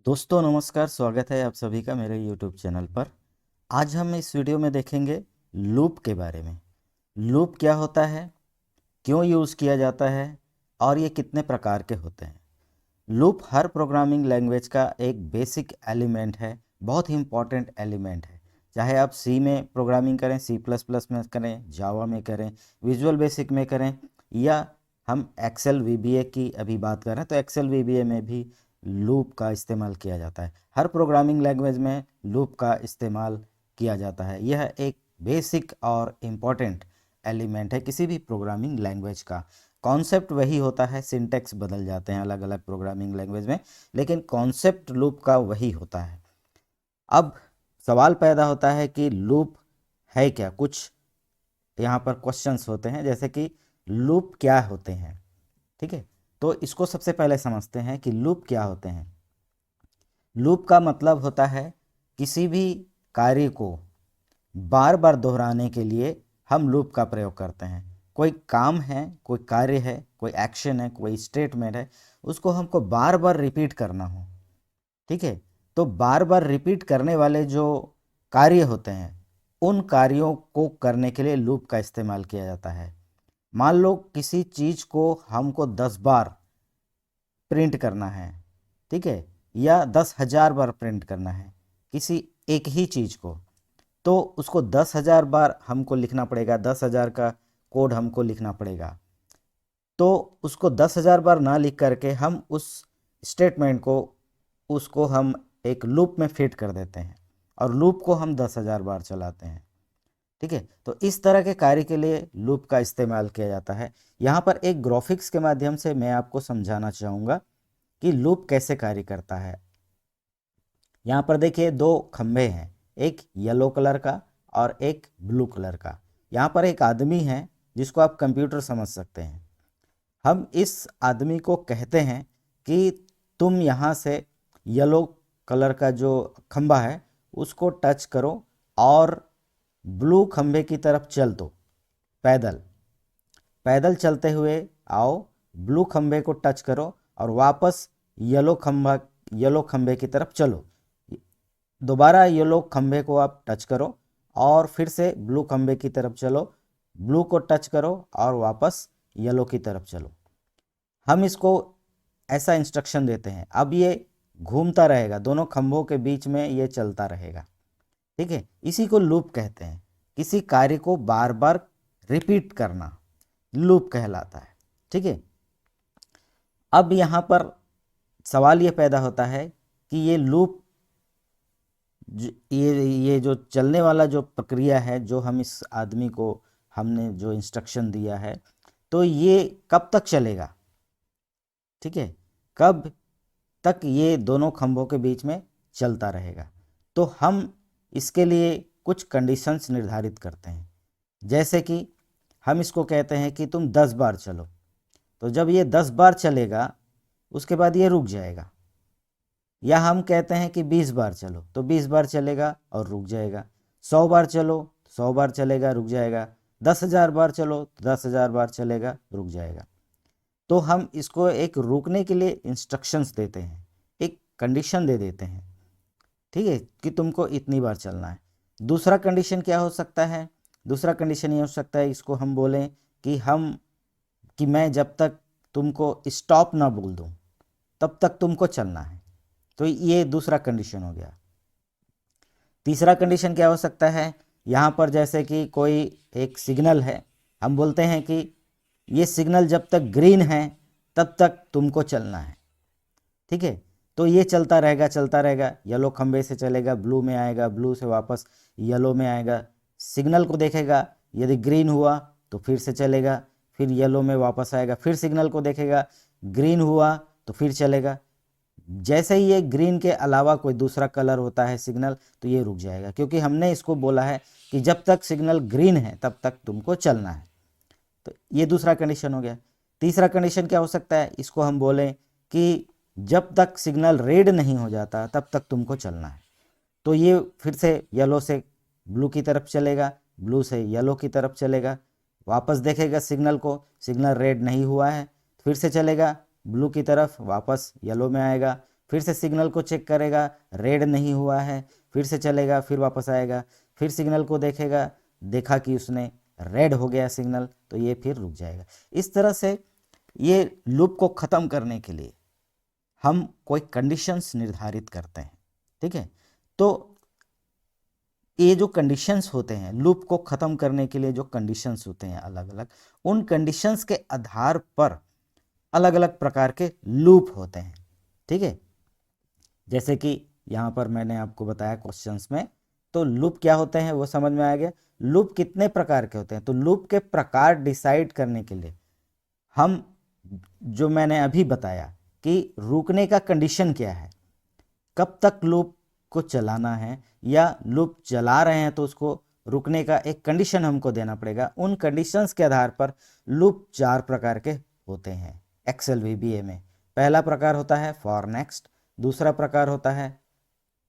दोस्तों नमस्कार, स्वागत है आप सभी का मेरे YouTube चैनल पर। आज हम इस वीडियो में देखेंगे लूप के बारे में। लूप क्या होता है, क्यों यूज़ किया जाता है और ये कितने प्रकार के होते हैं। लूप हर प्रोग्रामिंग लैंग्वेज का एक बेसिक एलिमेंट है, बहुत ही इम्पॉर्टेंट एलिमेंट है। चाहे आप सी में प्रोग्रामिंग करें, सी प्लस प्लस में करें, जावा में करें, विजुअल बेसिक में करें, या हम एक्सेल वीबीए की अभी बात कर रहे हैं तो एक्सेल वीबीए में भी लूप का इस्तेमाल किया जाता है। हर प्रोग्रामिंग लैंग्वेज में लूप का इस्तेमाल किया जाता है। यह एक बेसिक और इम्पॉर्टेंट एलिमेंट है किसी भी प्रोग्रामिंग लैंग्वेज का। कॉन्सेप्ट वही होता है, सिंटैक्स बदल जाते हैं अलग अलग प्रोग्रामिंग लैंग्वेज में, लेकिन कॉन्सेप्ट लूप का वही होता है। अब सवाल पैदा होता है कि लूप है क्या। कुछ यहाँ पर क्वेश्चंस होते हैं, जैसे कि लूप क्या होते हैं। ठीक है, तो इसको सबसे पहले समझते हैं कि लूप क्या होते हैं। लूप का मतलब होता है किसी भी कार्य को बार बार दोहराने के लिए हम लूप का प्रयोग करते हैं। कोई काम है, कोई कार्य है, कोई एक्शन है, कोई स्टेटमेंट है, उसको हमको बार बार रिपीट करना हो। ठीक है, तो बार बार रिपीट करने वाले जो कार्य होते हैं, उन कार्यों को करने के लिए लूप का इस्तेमाल किया जाता है। मान लो किसी चीज़ को हमको 10 बार प्रिंट करना है, ठीक है, या 10,000 बार प्रिंट करना है किसी एक ही चीज़ को, तो उसको 10,000 बार हमको लिखना पड़ेगा, 10,000 का कोड हमको लिखना पड़ेगा। तो उसको 10,000 बार ना लिख करके हम उस स्टेटमेंट को, उसको हम एक लूप में फिट कर देते हैं और लूप को हम 10,000 बार चलाते हैं। ठीक है, तो इस तरह के कार्य के लिए लूप का इस्तेमाल किया जाता है। यहाँ पर एक ग्राफिक्स के माध्यम से मैं आपको समझाना चाहूँगा कि लूप कैसे कार्य करता है। यहाँ पर देखिए दो खंभे हैं, एक येलो कलर का और एक ब्लू कलर का। यहाँ पर एक आदमी है जिसको आप कंप्यूटर समझ सकते हैं। हम इस आदमी को कहते हैं कि तुम यहाँ से येलो कलर का जो खंभा है उसको टच करो और ब्लू खंभे की तरफ चल दो। पैदल पैदल चलते हुए आओ, ब्लू खंभे को टच करो और वापस येलो खंभे की तरफ चलो। दोबारा येलो खंभे को आप टच करो और फिर से ब्लू खंभे की तरफ चलो। ब्लू को टच करो और वापस येलो की तरफ चलो। हम इसको ऐसा इंस्ट्रक्शन देते हैं। अब ये घूमता रहेगा, दोनों खंभों के बीच में ये चलता रहेगा। ठीक है, इसी को लूप कहते हैं। किसी कार्य को बार बार रिपीट करना लूप कहलाता है। ठीक है, अब यहाँ पर सवाल ये पैदा होता है कि ये लूप, ये जो चलने वाला जो प्रक्रिया है, जो हम इस आदमी को हमने जो इंस्ट्रक्शन दिया है, तो ये कब तक चलेगा। ठीक है, कब तक ये दोनों खंभों के बीच में चलता रहेगा। तो हम इसके लिए कुछ कंडीशंस निर्धारित करते हैं। जैसे कि हम इसको कहते हैं कि तुम 10 बार चलो, तो जब ये 10 बार चलेगा उसके बाद ये रुक जाएगा। या हम कहते हैं कि 20 बार चलो, तो 20 बार चलेगा और रुक जाएगा। 100 बार चलो, 100 बार चलेगा, रुक जाएगा। 10,000 बार चलो तो 10,000 बार चलेगा, रुक जाएगा। तो हम इसको एक रुकने के लिए इंस्ट्रक्शंस देते हैं, एक कंडीशन दे देते हैं। ठीक है, कि तुमको इतनी बार चलना है। दूसरा कंडीशन क्या हो सकता है? दूसरा कंडीशन ये हो सकता है, इसको हम बोलें कि मैं जब तक तुमको स्टॉप ना बोल दूं तब तक तुमको चलना है। तो ये दूसरा कंडीशन हो गया। तीसरा कंडीशन क्या हो सकता है? यहाँ पर जैसे कि कोई एक सिग्नल है, हम बोलते हैं कि ये सिग्नल जब तक ग्रीन है तब तक तुमको चलना है। ठीक है, तो ये चलता रहेगा चलता रहेगा। येलो खंबे से चलेगा, ब्लू में आएगा, ब्लू से वापस येलो में आएगा। सिग्नल को देखेगा, यदि ग्रीन हुआ तो फिर से चलेगा, फिर येलो में वापस आएगा। फिर सिग्नल को देखेगा, ग्रीन हुआ तो फिर चलेगा। जैसे ही ये ग्रीन के अलावा कोई दूसरा कलर होता है सिग्नल, तो ये रुक जाएगा, क्योंकि हमने इसको बोला है कि जब तक सिग्नल ग्रीन है तब तक तुमको चलना है। तो ये दूसरा कंडीशन हो गया। तीसरा कंडीशन क्या हो सकता है? इसको हम बोलें कि जब तक सिग्नल रेड नहीं हो जाता तब तक तुमको चलना है। तो ये फिर से येलो से ब्लू की तरफ चलेगा, ब्लू से येलो की तरफ चलेगा, वापस देखेगा सिग्नल को, सिग्नल रेड नहीं हुआ है, फिर से चलेगा ब्लू की तरफ, वापस येलो में आएगा, फिर से सिग्नल को चेक करेगा, रेड नहीं हुआ है, फिर से चलेगा, फिर वापस आएगा, फिर सिग्नल को देखेगा, देखा कि उसने रेड हो गया सिग्नल, तो ये फिर रुक जाएगा। इस तरह से ये लूप को ख़त्म करने के लिए हम कोई कंडीशंस निर्धारित करते हैं, ठीक है। तो ये जो कंडीशंस होते हैं, लूप को ख़त्म करने के लिए जो कंडीशंस होते हैं अलग अलग, उन कंडीशंस के आधार पर अलग अलग प्रकार के लूप होते हैं, ठीक है। जैसे कि यहाँ पर मैंने आपको बताया क्वेश्चंस में, तो लूप क्या होते हैं वो समझ में आ गया। लूप कितने प्रकार के होते हैं, तो लूप के प्रकार डिसाइड करने के लिए हम, जो मैंने अभी बताया कि रुकने का कंडीशन क्या है, कब तक लूप को चलाना है, या लूप चला रहे हैं तो उसको रुकने का एक कंडीशन हमको देना पड़ेगा। उन कंडीशंस के आधार पर लूप 4 प्रकार के होते हैं एक्सेल VBA में। पहला प्रकार होता है फॉर नेक्स्ट, दूसरा प्रकार होता है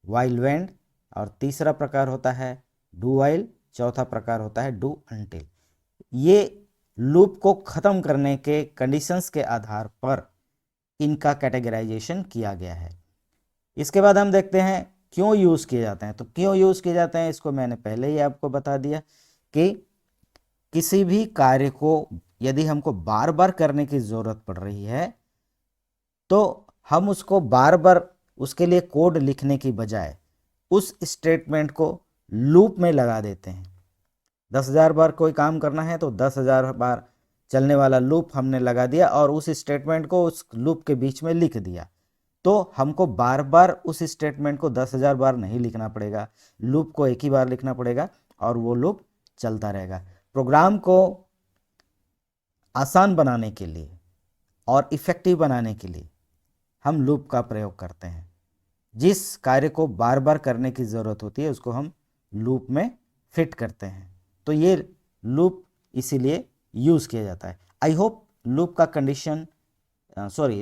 वाइल वेंड, और तीसरा प्रकार होता है डू वाइल, चौथा प्रकार होता है डू अनटिल। ये लूप को ख़त्म करने के कंडीशंस के आधार पर इनका कैटेगराइजेशन किया गया है। इसके बाद हम देखते हैं क्यों यूज़ किए जाते हैं। तो क्यों यूज़ किए जाते हैं इसको मैंने पहले ही आपको बता दिया कि किसी भी कार्य को यदि हमको बार बार करने की ज़रूरत पड़ रही है तो हम उसको बार बार उसके लिए कोड लिखने की बजाय उस स्टेटमेंट को लूप में लगा देते हैं। 10,000 बार कोई काम करना है तो 10,000 बार चलने वाला लूप हमने लगा दिया और उस स्टेटमेंट को उस लूप के बीच में लिख दिया, तो हमको बार बार उस स्टेटमेंट को 10,000 बार नहीं लिखना पड़ेगा, लूप को एक ही बार लिखना पड़ेगा और वो लूप चलता रहेगा। प्रोग्राम को आसान बनाने के लिए और इफ़ेक्टिव बनाने के लिए हम लूप का प्रयोग करते हैं। जिस कार्य को बार बार करने की ज़रूरत होती है उसको हम लूप में फिट करते हैं, तो ये लूप इसीलिए यूज़ किया जाता है। आई होप लूप का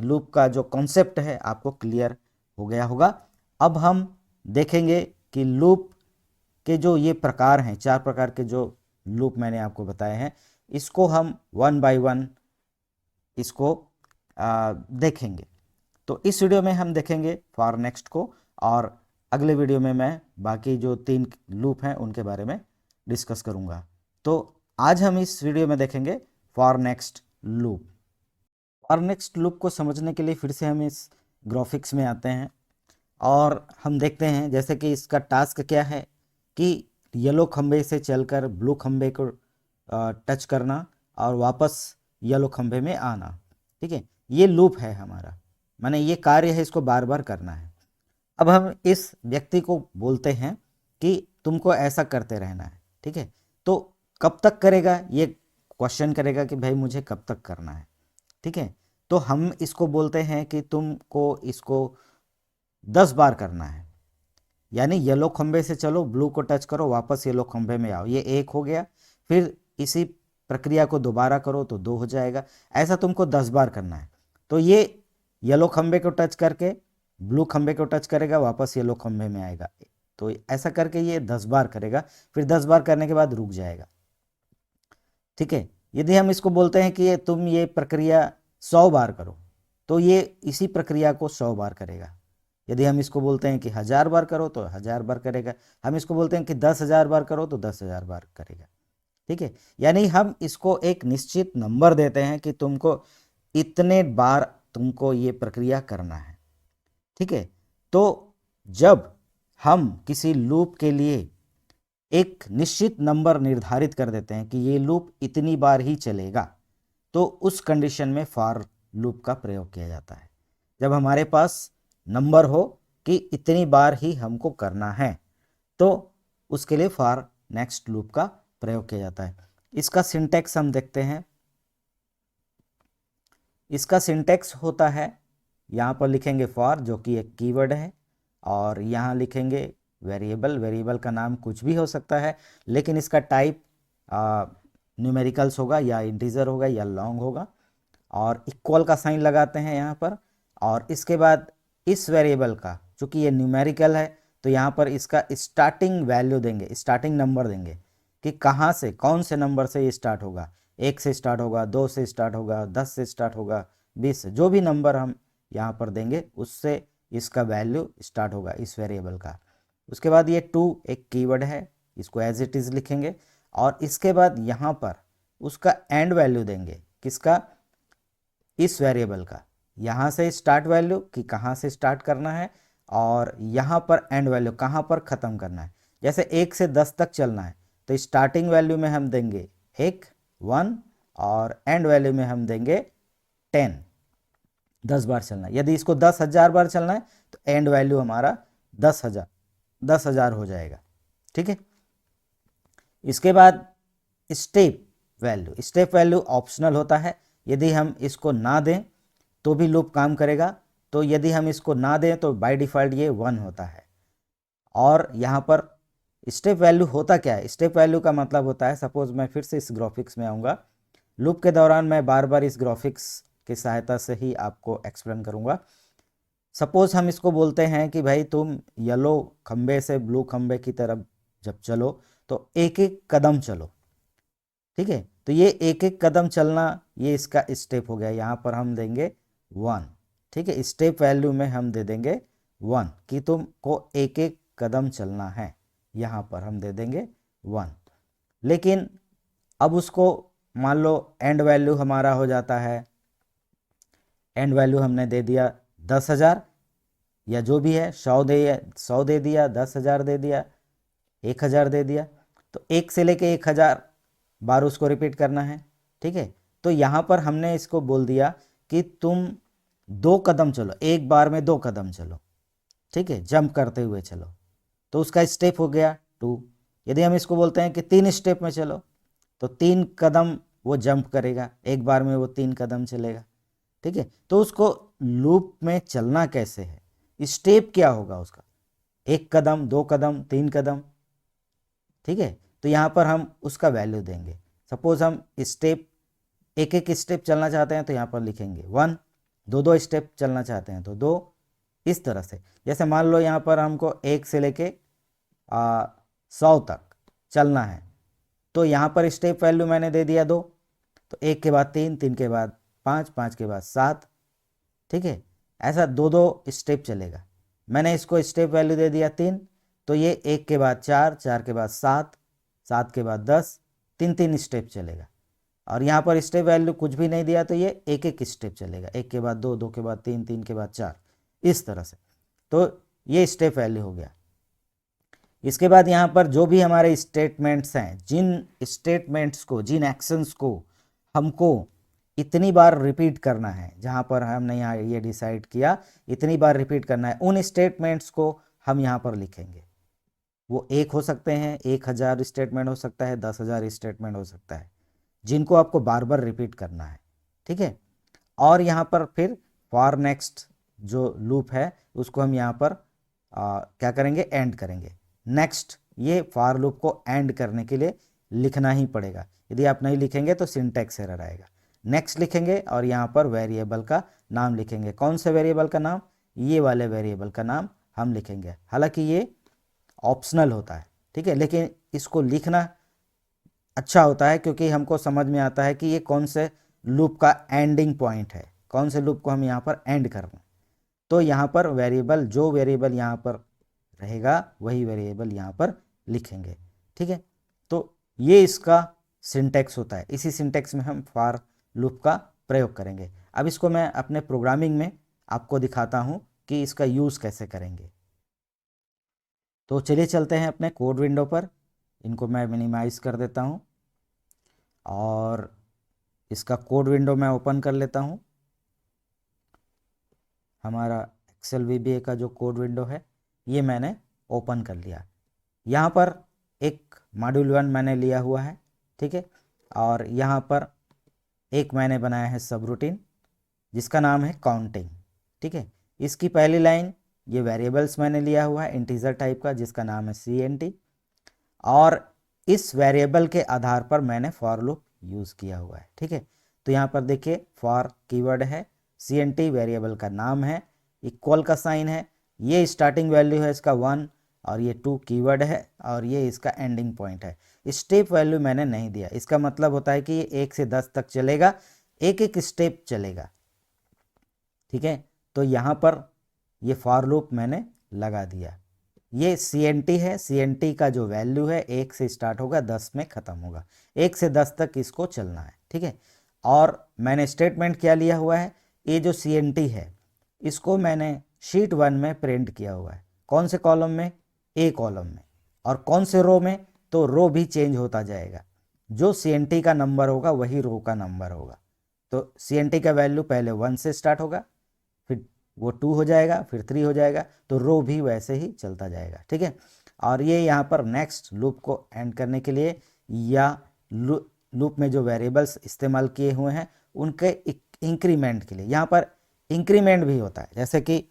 लूप का जो कॉन्सेप्ट है आपको क्लियर हो गया होगा। अब हम देखेंगे कि लूप के जो ये प्रकार हैं, 4 प्रकार के जो लूप मैंने आपको बताए हैं, इसको हम 1 बाय 1 इसको देखेंगे। तो इस वीडियो में हम देखेंगे फॉर नेक्स्ट को, और अगले वीडियो में मैं बाकी जो 3 लूप हैं उनके बारे में डिस्कस करूंगा। तो आज हम इस वीडियो में देखेंगे for next loop. For next loop को समझने के लिए फिर से हम इस ग्राफिक्स में आते हैं और हम देखते हैं जैसे कि इसका टास्क क्या है कि येलो खंबे से चलकर ब्लू खंबे को टच करना और वापस येलो खंबे में आना, ठीक है। ये लूप है हमारा, माने ये कार्य है, इसको बार बार करना है। अब हम इस व्यक्ति को बोलते हैं कि तुमको ऐसा करते रहना है, ठीक है। तो कब तक करेगा, ये क्वेश्चन करेगा कि भाई मुझे कब तक करना है, ठीक है। तो हम इसको बोलते हैं कि तुमको इसको 10 बार करना है, यानी येलो खंबे से चलो, ब्लू को टच करो, वापस येलो खंबे में आओ, ये 1 हो गया। फिर इसी प्रक्रिया को दोबारा करो तो 2 हो जाएगा। ऐसा तुमको 10 बार करना है। तो ये येलो खंबे को टच करके ब्लू खंबे को टच करेगा, वापस येलो खंबे में आएगा। तो ऐसा करके ये 10 बार करेगा, फिर 10 बार करने के बाद रुक जाएगा, ठीक है। यदि हम इसको बोलते हैं कि तुम ये प्रक्रिया 100 बार करो, तो ये इसी प्रक्रिया को 100 बार करेगा। यदि हम इसको बोलते हैं कि 1000 बार करो तो 1000 बार करेगा। हम इसको बोलते हैं कि 10,000 बार करो तो 10,000 बार करेगा, ठीक है। यानी हम इसको एक निश्चित नंबर देते हैं कि तुमको इतने बार तुमको ये प्रक्रिया करना है, ठीक है। तो जब हम किसी लूप के लिए एक निश्चित नंबर निर्धारित कर देते हैं कि ये लूप इतनी बार ही चलेगा, तो उस कंडीशन में फॉर लूप का प्रयोग किया जाता है। जब हमारे पास नंबर हो कि इतनी बार ही हमको करना है, तो उसके लिए फॉर नेक्स्ट लूप का प्रयोग किया जाता है। इसका सिंटैक्स हम देखते हैं। इसका सिंटैक्स होता है, यहाँ पर लिखेंगे फॉर, जो कि एक कीवर्ड है, और यहाँ लिखेंगे वेरिएबल। वेरिएबल का नाम कुछ भी हो सकता है, लेकिन इसका टाइप न्यूमेरिकल्स होगा या इंटीजर होगा या लॉन्ग होगा, और इक्वल का साइन लगाते हैं यहाँ पर। और इसके बाद इस वेरिएबल का, चूँकि ये न्यूमेरिकल है, तो यहाँ पर इसका स्टार्टिंग वैल्यू देंगे, स्टार्टिंग नंबर देंगे कि कहाँ से, कौन से नंबर से ये स्टार्ट होगा। 1 से स्टार्ट होगा, 2 से स्टार्ट होगा, 10 से स्टार्ट होगा, 20 से, जो भी नंबर हम यहाँ पर देंगे उससे इसका वैल्यू स्टार्ट होगा इस वेरिएबल का। उसके बाद ये 2 एक कीवर्ड है, इसको एज इट इज़ लिखेंगे और इसके बाद यहाँ पर उसका एंड वैल्यू देंगे, किसका, इस वेरिएबल का। यहाँ से स्टार्ट वैल्यू कि कहाँ से स्टार्ट करना है और यहाँ पर एंड वैल्यू कहाँ पर ख़त्म करना है। जैसे 1 से 10 तक चलना है तो स्टार्टिंग वैल्यू में हम देंगे 1 और एंड वैल्यू में हम देंगे 10, 10 बार चलना है। यदि इसको 10,000 बार चलना है तो एंड वैल्यू हमारा 10,000 हो जाएगा। ठीक है। इसके बाद स्टेप वैल्यू ऑप्शनल होता है, यदि हम इसको ना दें तो भी लूप काम करेगा, तो यदि हम इसको ना दें तो बाय डिफ़ॉल्ट ये 1 होता है। और यहाँ पर स्टेप वैल्यू होता क्या है, स्टेप वैल्यू का मतलब होता है, सपोज मैं फिर से इस ग्राफिक्स में आऊँगा, लूप के दौरान मैं बार बार इस ग्राफिक्स की सहायता से ही आपको एक्सप्लेन करूँगा। सपोज हम इसको बोलते हैं कि भाई तुम येलो खंबे से ब्लू खंबे की तरफ जब चलो तो एक एक कदम चलो। ठीक है, तो ये एक एक कदम चलना ये इसका स्टेप हो गया। यहाँ पर हम देंगे 1। ठीक है, स्टेप वैल्यू में हम दे देंगे 1 कि तुमको एक एक कदम चलना है, यहाँ पर हम दे देंगे 1। लेकिन अब उसको मान लो एंड वैल्यू हमारा हो जाता है, एंड वैल्यू हमने दे दिया 10,000 या जो भी है, 100 दे दिया, 10,000 दे दिया, 1,000 दे दिया, तो 1 से लेके 1,000 बार उसको रिपीट करना है। ठीक है, तो यहाँ पर हमने इसको बोल दिया कि तुम 2 कदम चलो, एक बार में 2 कदम चलो। ठीक है, जंप करते हुए चलो, तो उसका स्टेप हो गया 2। यदि हम इसको बोलते हैं कि 3 स्टेप में चलो तो 3 कदम वो जंप करेगा, एक बार में वो 3 कदम चलेगा। ठीक है, तो उसको लूप में चलना कैसे है, स्टेप क्या होगा उसका, 1 कदम, 2 कदम, 3 कदम। ठीक है, तो यहाँ पर हम उसका वैल्यू देंगे। सपोज हम स्टेप एक एक स्टेप चलना चाहते हैं तो यहाँ पर लिखेंगे 1, 2 स्टेप चलना चाहते हैं तो 2, इस तरह से। जैसे मान लो यहाँ पर हमको 1 से लेके 100 तक चलना है, तो यहाँ पर स्टेप वैल्यू मैंने दे दिया 2, तो 1 के बाद 3, 3 के बाद 5, 5 के बाद 7। ठीक है, ऐसा 2 स्टेप चलेगा। मैंने इसको स्टेप वैल्यू दे दिया 3, तो ये 1 के बाद 4, 4 के बाद 7, 7 के बाद 10, 3 स्टेप चलेगा। और यहाँ पर स्टेप वैल्यू कुछ भी नहीं दिया तो ये एक एक स्टेप चलेगा, 1 के बाद 2, 2 के बाद 3, 3 के बाद 4, इस तरह से। तो ये स्टेप वैल्यू हो गया। इसके बाद यहाँ पर जो भी हमारे स्टेटमेंट्स हैं, जिन स्टेटमेंट्स को, जिन एक्शंस को हमको इतनी बार रिपीट करना है, जहाँ पर हमने यहाँ ये डिसाइड किया इतनी बार रिपीट करना है, उन स्टेटमेंट्स को हम यहाँ पर लिखेंगे। वो 1 हो सकते हैं, 1,000 स्टेटमेंट हो सकता है, 10,000 स्टेटमेंट हो सकता है, जिनको आपको बार बार रिपीट करना है। ठीक है, और यहाँ पर फिर फॉर नेक्स्ट जो लूप है उसको हम यहाँ पर क्या करेंगे, एंड करेंगे। नेक्स्ट, ये फॉर लूप को एंड करने के लिए लिखना ही पड़ेगा, यदि आप नहीं लिखेंगे तो सिंटैक्स एरर आएगा। नेक्स्ट लिखेंगे और यहाँ पर वेरिएबल का नाम लिखेंगे। कौन से वेरिएबल का नाम, ये वाले वेरिएबल का नाम हम लिखेंगे। हालांकि ये ऑप्शनल होता है, ठीक है, लेकिन इसको लिखना अच्छा होता है क्योंकि हमको समझ में आता है कि ये कौन से लूप का एंडिंग पॉइंट है, कौन से लूप को हम यहाँ पर एंड कर रहे हैं। तो यहाँ पर वेरिएबल, जो वेरिएबल यहाँ पर रहेगा वही वेरिएबल यहाँ पर लिखेंगे। ठीक है, तो ये इसका सिंटैक्स होता है, इसी सिंटैक्स में हम फॉर लूप का प्रयोग करेंगे। अब इसको मैं अपने प्रोग्रामिंग में आपको दिखाता हूँ कि इसका यूज़ कैसे करेंगे। तो चलिए चलते हैं अपने कोड विंडो पर। इनको मैं मिनिमाइज़ कर देता हूँ और इसका कोड विंडो मैं ओपन कर लेता हूँ। हमारा एक्सेल VBA का जो कोड विंडो है ये मैंने ओपन कर लिया। यहाँ पर एक मॉड्यूल 1 मैंने लिया हुआ है, ठीक है, और यहाँ पर एक मैंने बनाया है सब रूटीन जिसका नाम है काउंटिंग। ठीक है, इसकी पहली लाइन, ये वेरिएबल्स मैंने लिया हुआ है इंटीजर टाइप का जिसका नाम है CNT, और इस वेरिएबल के आधार पर मैंने फॉर लूप यूज़ किया हुआ है। ठीक है, तो यहाँ पर देखिए फॉर कीवर्ड है, CNT वेरिएबल का नाम है, इक्वल का साइन है, ये स्टार्टिंग वैल्यू है इसका 1 और ये 2 कीवर्ड है और ये इसका एंडिंग पॉइंट है। स्टेप वैल्यू मैंने नहीं दिया, इसका मतलब होता है कि ये 1 से 10 तक चलेगा, एक एक स्टेप चलेगा। ठीक है, तो यहाँ पर ये फॉर लूप मैंने लगा दिया। ये CNT है, CNT का जो वैल्यू है 1 से स्टार्ट होगा 10 में ख़त्म होगा, 1 से 10 तक इसको चलना है, ठीक है। और मैंने स्टेटमेंट क्या लिया हुआ है, ये जो CNT है इसको मैंने शीट 1 में प्रिंट किया हुआ है। कौन से कॉलम में, A कॉलम में। और कौन से रो में, तो रो भी चेंज होता जाएगा, जो CNT का नंबर होगा वही रो का नंबर होगा। तो CNT का वैल्यू पहले 1 से स्टार्ट होगा, फिर वो 2 हो जाएगा, फिर 3 हो जाएगा, तो रो भी वैसे ही चलता जाएगा, ठीक है। और ये यहाँ पर नेक्स्ट लूप को एंड करने के लिए या लूप में जो वेरिएबल्स इस्तेमाल किए हुए हैं उनके इंक्रीमेंट के लिए, यहाँ पर इंक्रीमेंट भी होता है। जैसे कि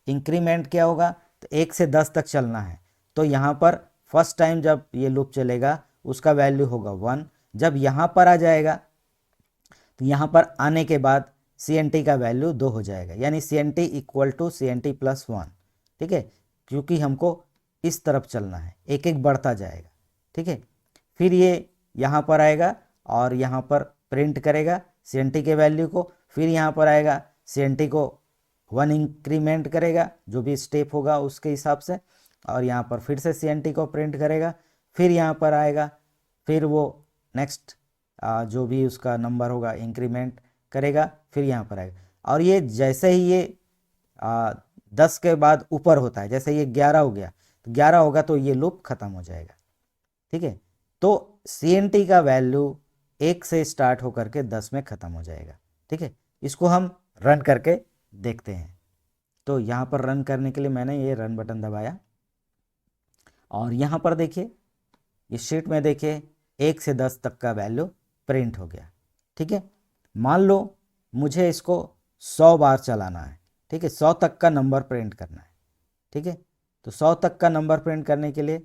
इंक्रीमेंट क्या होगा, तो 1 से 10 तक चलना है, तो यहाँ पर फर्स्ट टाइम जब ये लूप चलेगा उसका वैल्यू होगा 1। जब यहाँ पर आ जाएगा तो यहाँ पर आने के बाद CNT का वैल्यू 2 हो जाएगा, यानी CNT equal to CNT plus 1, ठीक है, क्योंकि हमको इस तरफ चलना है, एक एक बढ़ता जाएगा, ठीक है। फिर ये यहाँ पर आएगा और यहाँ पर प्रिंट करेगा CNT के वैल्यू को, फिर यहाँ पर आएगा CNT को 1 इंक्रीमेंट करेगा, जो भी स्टेप होगा उसके हिसाब से, और यहाँ पर फिर से CNT को प्रिंट करेगा, फिर यहाँ पर आएगा, फिर वो नेक्स्ट जो भी उसका नंबर होगा इंक्रीमेंट करेगा, फिर यहाँ पर आएगा। और ये जैसे ही ये 10 के बाद ऊपर होता है, जैसे ये 11 हो गया, तो 11 होगा तो ये लूप खत्म हो जाएगा, ठीक है। तो CNT का वैल्यू 1 से स्टार्ट होकर के 10 में ख़त्म हो जाएगा, ठीक है। इसको हम रन करके देखते हैं। तो यहाँ पर रन करने के लिए मैंने ये रन बटन दबाया और यहाँ पर देखिए इस शीट में देखिए 1 से 10 तक का वैल्यू प्रिंट हो गया, ठीक है। मान लो मुझे इसको 100 बार चलाना है, ठीक है, 100 तक का नंबर प्रिंट करना है, ठीक है। तो 100 तक का नंबर प्रिंट करने के लिए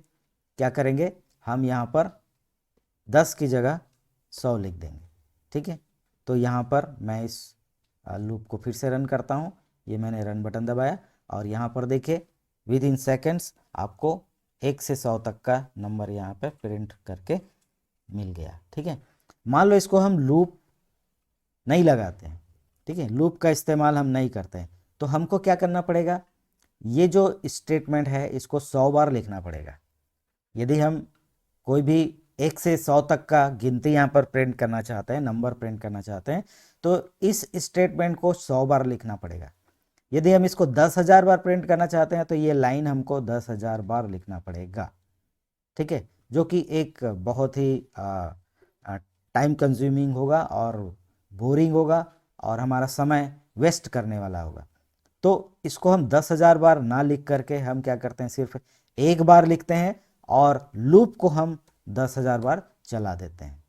क्या करेंगे, हम यहाँ पर 10 की जगह 100 लिख देंगे, ठीक है। तो यहाँ पर मैं इस लूप को फिर से रन करता हूँ, ये मैंने रन बटन दबाया और यहाँ पर देखिए विद इन सेकेंड्स आपको 1 से 100 तक का नंबर यहाँ पे प्रिंट करके मिल गया, ठीक है। मान लो इसको हम लूप नहीं लगाते हैं, ठीक है, लूप का इस्तेमाल हम नहीं करते हैं, तो हमको क्या करना पड़ेगा, ये जो स्टेटमेंट है इसको 100 बार लिखना पड़ेगा। यदि हम कोई भी 1 से 100 तक का गिनती यहाँ पर प्रिंट करना चाहते हैं, नंबर प्रिंट करना चाहते हैं, तो इस स्टेटमेंट को 100 बार लिखना पड़ेगा। यदि हम इसको 10,000 बार प्रिंट करना चाहते हैं तो ये लाइन हमको 10,000 बार लिखना पड़ेगा, ठीक है, जो कि एक बहुत ही टाइम कंज्यूमिंग होगा और बोरिंग होगा और हमारा समय वेस्ट करने वाला होगा। तो इसको हम 10,000 बार ना लिख करके हम क्या करते हैं, सिर्फ एक बार लिखते हैं और लूप को हम 10,000 बार चला देते हैं,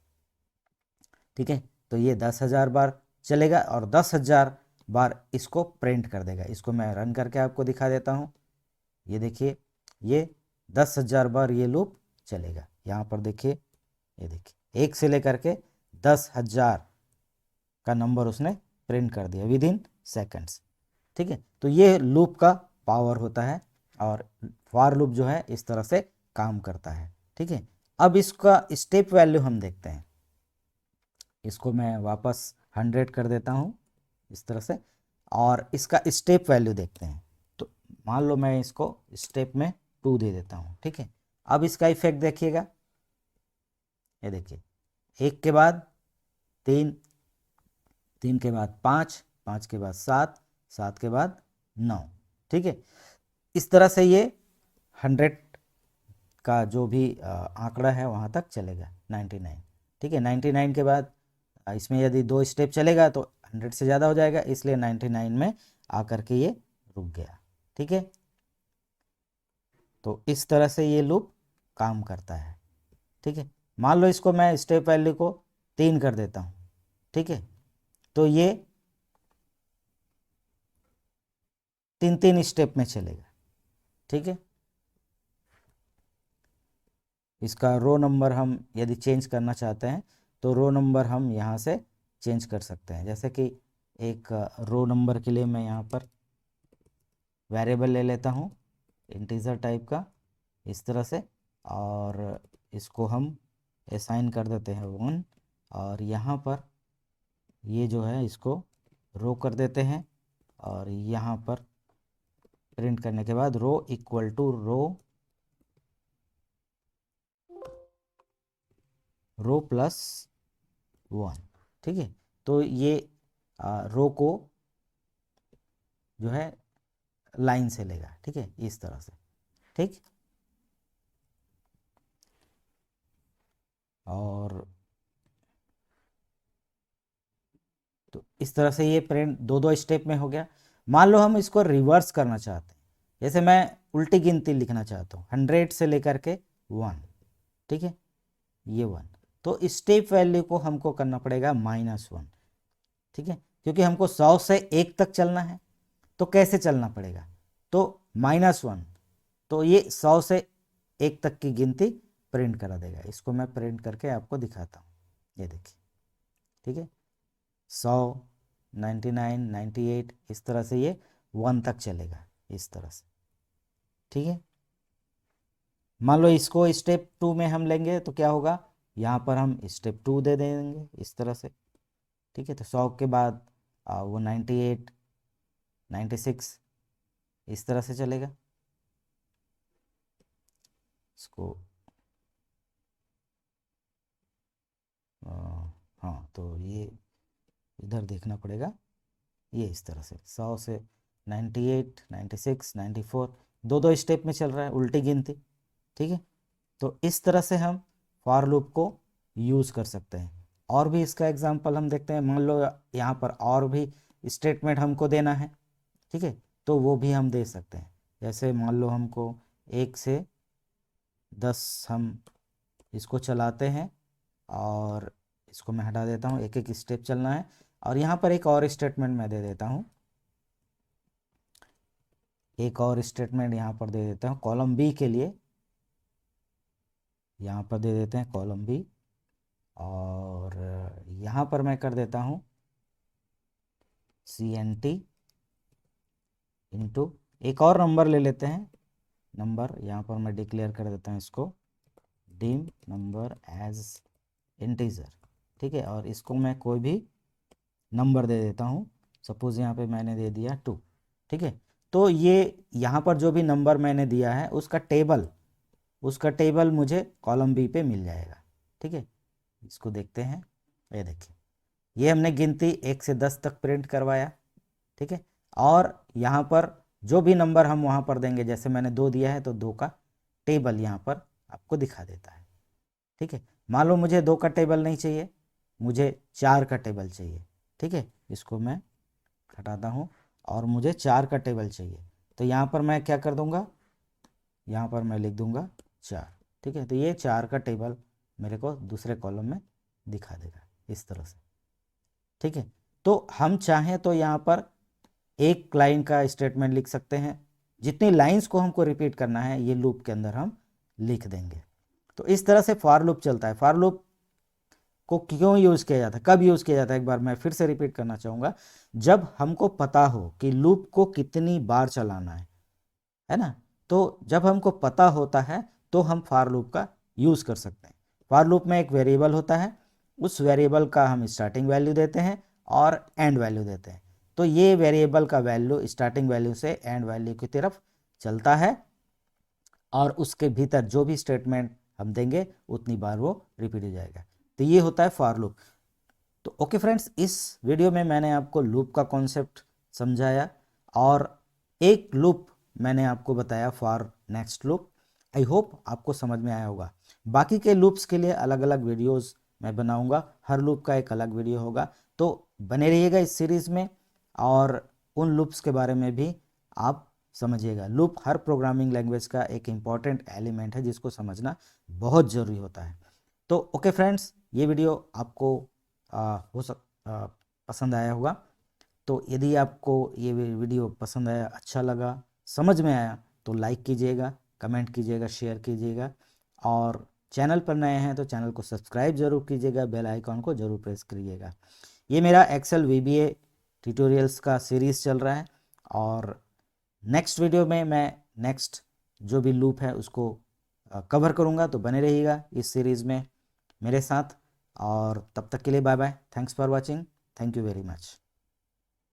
ठीक है। तो ये 10,000 बार चलेगा और 10,000 बार इसको प्रिंट कर देगा। इसको मैं रन करके आपको दिखा देता हूँ। ये देखिए ये 10,000 बार ये लूप चलेगा। यहाँ पर देखिए, ये देखिए 1 से लेकर के 10,000 का नंबर उसने प्रिंट कर दिया विद इन सेकेंड्स, ठीक है। तो ये लूप का पावर होता है और फॉर लूप जो है इस तरह से काम करता है, ठीक है। अब इसका स्टेप वैल्यू हम देखते हैं। इसको मैं वापस 100 कर देता हूँ इस तरह से और इसका स्टेप वैल्यू देखते हैं। तो मान लो मैं इसको स्टेप में 2 दे देता हूँ, ठीक है। अब इसका इफेक्ट देखिएगा, ये देखिए 1 के बाद 3, 3 के बाद 5, 5 के बाद 7, 7 के बाद 9, ठीक है। इस तरह से ये 100 का जो भी आंकड़ा है वहाँ तक चलेगा 99, ठीक है। 99 के बाद इसमें यदि 2 स्टेप चलेगा तो 100 से ज़्यादा हो जाएगा, इसलिए 99 में आकर के ये रुक गया, ठीक है। तो इस तरह से ये लूप काम करता है, ठीक है। मान लो इसको मैं स्टेप वैल्यू को 3 कर देता हूँ, ठीक है। तो ये 3 स्टेप में चलेगा, ठीक है। इसका रो नंबर हम यदि चेंज करना चाहते हैं तो रो नंबर हम यहाँ से चेंज कर सकते हैं। जैसे कि एक रो नंबर के लिए मैं यहाँ पर वेरिएबल ले लेता हूँ इंटीजर टाइप का इस तरह से, और इसको हम असाइन कर देते हैं 1, और यहाँ पर ये जो है इसको रो कर देते हैं और यहाँ पर प्रिंट करने के बाद rho equal to row plus 1, ठीक है। तो ये रो को जो है लाइन से लेगा, ठीक है, इस तरह से, ठीक। और तो इस तरह से ये प्रिंट दो दो स्टेप में हो गया। मान लो हम इसको रिवर्स करना चाहते हैं, जैसे मैं उल्टी गिनती लिखना चाहता हूँ 100 से लेकर के 1, ठीक है, ये 1, तो स्टेप वैल्यू को हमको करना पड़ेगा -1, ठीक है, क्योंकि हमको 100 से 1 तक चलना है। तो कैसे चलना पड़ेगा, तो -1, तो ये 100 से 1 तक की गिनती प्रिंट करा देगा। इसको मैं प्रिंट करके आपको दिखाता हूँ, ये देखिए, ठीक है, 100, 99, 98, इस तरह से ये 1 तक चलेगा, इस तरह से, ठीक है। मान लो इसको स्टेप 2 में हम लेंगे तो क्या होगा, यहाँ पर हम स्टेप 2 दे देंगे इस तरह से, ठीक है। तो 100 के बाद वो 98, 96 इस तरह से चलेगा। इसको हाँ, तो ये इधर देखना पड़ेगा, ये इस तरह से 100 से 98, 96, 94 दो दो स्टेप में चल रहा है, उल्टी गिनती, ठीक है। तो इस तरह से हम फॉर लूप को यूज़ कर सकते हैं। और भी इसका एग्जांपल हम देखते हैं। मान लो यहाँ पर और भी स्टेटमेंट हमको देना है, ठीक है, तो वो भी हम दे सकते हैं। जैसे मान लो हमको 1 से 10 हम इसको चलाते हैं, और इसको मैं हटा देता हूँ, एक एक स्टेप चलना है। और यहाँ पर एक और स्टेटमेंट मैं दे देता हूँ, एक और स्टेटमेंट यहाँ पर दे देता हूँ कॉलम बी के लिए, यहाँ पर दे देते हैं कॉलम बी, और यहाँ पर मैं कर देता हूँ CNT इंटू एक और नंबर ले लेते हैं, नंबर यहाँ पर मैं डिक्लेयर कर देता हूँ इसको डिम नंबर एज इंटीजर, ठीक है। और इसको मैं कोई भी नंबर दे देता हूँ, सपोज यहाँ पे मैंने दे दिया 2, ठीक है। तो ये यहाँ पर जो भी नंबर मैंने दिया है उसका टेबल मुझे कॉलम बी पे मिल जाएगा, ठीक है। इसको देखते हैं, ये देखिए, ये हमने गिनती 1 से 10 तक प्रिंट करवाया, ठीक है। और यहाँ पर जो भी नंबर हम वहाँ पर देंगे, जैसे मैंने 2 दिया है तो 2 का टेबल यहाँ पर आपको दिखा देता है, ठीक है। मान लो मुझे 2 का टेबल नहीं चाहिए, मुझे 4 का टेबल चाहिए, ठीक है। इसको मैं हटाता हूँ, और मुझे 4 का टेबल चाहिए, तो यहाँ पर मैं क्या कर दूँगा, यहाँ पर मैं लिख दूँगा 4, ठीक है। तो ये 4 का टेबल मेरे को दूसरे कॉलम में दिखा देगा इस तरह से, ठीक है। तो हम चाहें तो यहाँ पर एक लाइन का स्टेटमेंट लिख सकते हैं, जितनी लाइंस को हमको रिपीट करना है ये लूप के अंदर हम लिख देंगे। तो इस तरह से फॉर लूप चलता है। फॉर लूप को क्यों यूज़ किया जाता है, कब यूज़ किया जाता है, एक बार मैं फिर से रिपीट करना चाहूँगा। जब हमको पता हो कि लूप को कितनी बार चलाना है ना, तो जब हमको पता होता है तो हम फॉर लूप का यूज़ कर सकते हैं। फॉर लूप में एक वेरिएबल होता है, उस वेरिएबल का हम स्टार्टिंग वैल्यू देते हैं और एंड वैल्यू देते हैं। तो ये वेरिएबल का वैल्यू स्टार्टिंग वैल्यू से एंड वैल्यू की तरफ चलता है, और उसके भीतर जो भी स्टेटमेंट हम देंगे उतनी बार वो रिपीट हो जाएगा। तो ये होता है फॉर लूप। तो ओके फ्रेंड्स, इस वीडियो में मैंने आपको लूप का कॉन्सेप्ट समझाया, और एक लूप मैंने आपको बताया for next loop. I hope आपको समझ में आया होगा। बाकी के लूप्स के लिए अलग अलग वीडियोस मैं बनाऊंगा, हर लूप का एक अलग वीडियो होगा। तो बने रहिएगा इस सीरीज़ में, और उन लूप्स के बारे में भी आप समझिएगा। लूप हर प्रोग्रामिंग लैंग्वेज का एक इम्पॉर्टेंट एलिमेंट है जिसको समझना बहुत ज़रूरी होता है। तो ओके फ्रेंड्स, ये वीडियो आपको पसंद आया होगा। तो यदि आपको ये वीडियो पसंद आया, अच्छा लगा, समझ में आया, तो लाइक कीजिएगा, कमेंट कीजिएगा, शेयर कीजिएगा, और चैनल पर नए हैं तो चैनल को सब्सक्राइब जरूर कीजिएगा, बेल आइकॉन को जरूर प्रेस करिएगा। ये मेरा एक्सेल VBA ट्यूटोरियल्स का सीरीज़ चल रहा है, और नेक्स्ट वीडियो में मैं नेक्स्ट जो भी लूप है उसको कवर करूँगा। तो बने रहिएगा इस सीरीज़ में मेरे साथ, और तब तक के लिए bye bye. Thanks for watching. Thank you very much.